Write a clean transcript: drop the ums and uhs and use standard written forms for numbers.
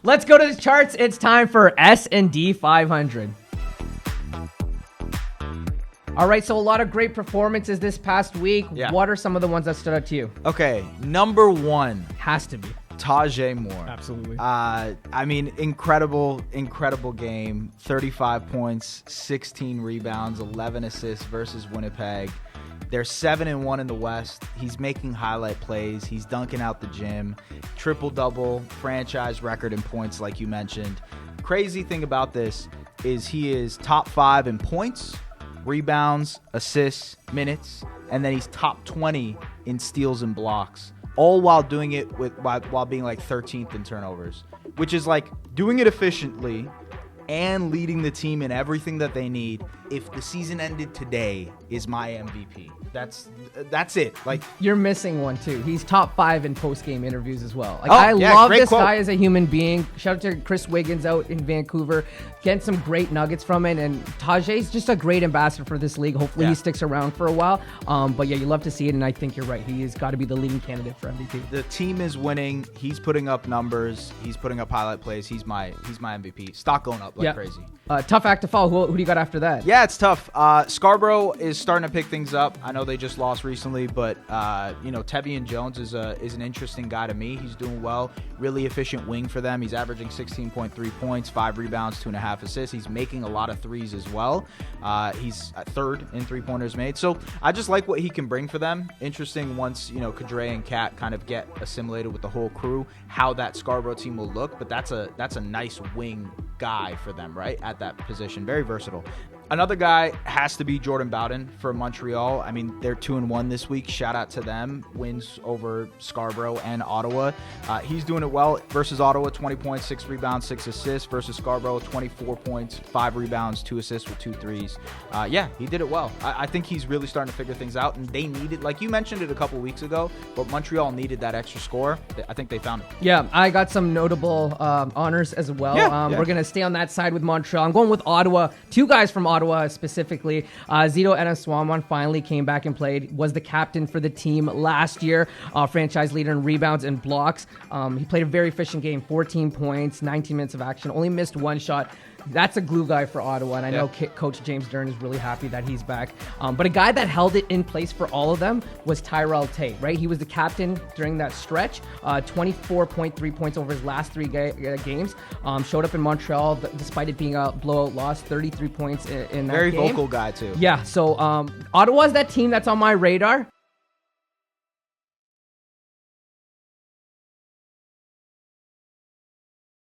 Let's go to the charts. It's time for S&D 500. All right, so a lot of great performances this past week. Yeah. What are some of the ones that stood out to you? Okay, number one, Has to be. Tajay Moore. Absolutely. I mean, incredible game. 35 points, 16 rebounds, 11 assists versus Winnipeg. They're 7-1 in the West. He's making highlight plays. He's dunking out the gym. Triple-double, franchise record in points like you mentioned. Crazy thing about this is he is top 5 in points, rebounds, assists, minutes, and then he's top 20 in steals and blocks. All while doing it while being like 13th in turnovers, which is like doing it efficiently and leading the team in everything that they need. If the season ended today, is my MVP. That's it. Like, you're missing one too. He's top 5 in post-game interviews as well. Like, Oh, I yeah, love great this quote. guy as a human being. Shout out to Chris Wiggins out in Vancouver, getting some great nuggets from it. And Tajay's just a great ambassador for this league. Hopefully Yeah. he sticks around for a while. But yeah, you love to see it, and I think you're right. He has got to be the leading candidate for MVP. the team is winning. He's putting up numbers. He's putting up highlight plays. He's my MVP. Stock going up like crazy. Tough act to follow. Who do you got after that? Yeah, it's tough. Scarborough is starting to pick things up. I know they just lost recently, but Tevian Jones is an interesting guy to me. He's doing well. Really efficient wing for them. He's averaging 16.3 points, 5 rebounds, 2.5 assists. He's making a lot of threes as well. He's third in three-pointers made. So I just like what he can bring for them. Interesting once, Kadre and Kat kind of get assimilated with the whole crew, how that Scarborough team will look. But that's a nice wing guy for them, right, at that position. Very versatile. Another guy has to be Jordan Bowden for Montreal. I mean, they're 2-1 this week. Shout out to them. Wins over Scarborough and Ottawa. He's doing it well versus Ottawa. 20 points, 6 rebounds, 6 assists. Versus Scarborough, 24 points, 5 rebounds, 2 assists with 2 threes. He did it well. I think he's really starting to figure things out. And they needed, like you mentioned it a couple weeks ago, but Montreal needed that extra score. I think they found it. Yeah, I got some notable honors as well. Yeah. We're going to stay on that side with Montreal. I'm going with Ottawa. 2 guys from Ottawa specifically. Zito Enaswaman finally came back and played, was the captain for the team last year, franchise leader in rebounds and blocks. He played a very efficient game, 14 points, 19 minutes of action, only missed 1 shot. That's a glue guy for Ottawa, and I know Coach James Dern is really happy that he's back. But a guy that held it in place for all of them was Tyrell Tate, right? He was the captain during that stretch, 24.3 points over his last 3 games. Showed up in Montreal, despite it being a blowout loss, 33 points in that Very game. vocal guy, too. Yeah, so Ottawa's that team that's on my radar.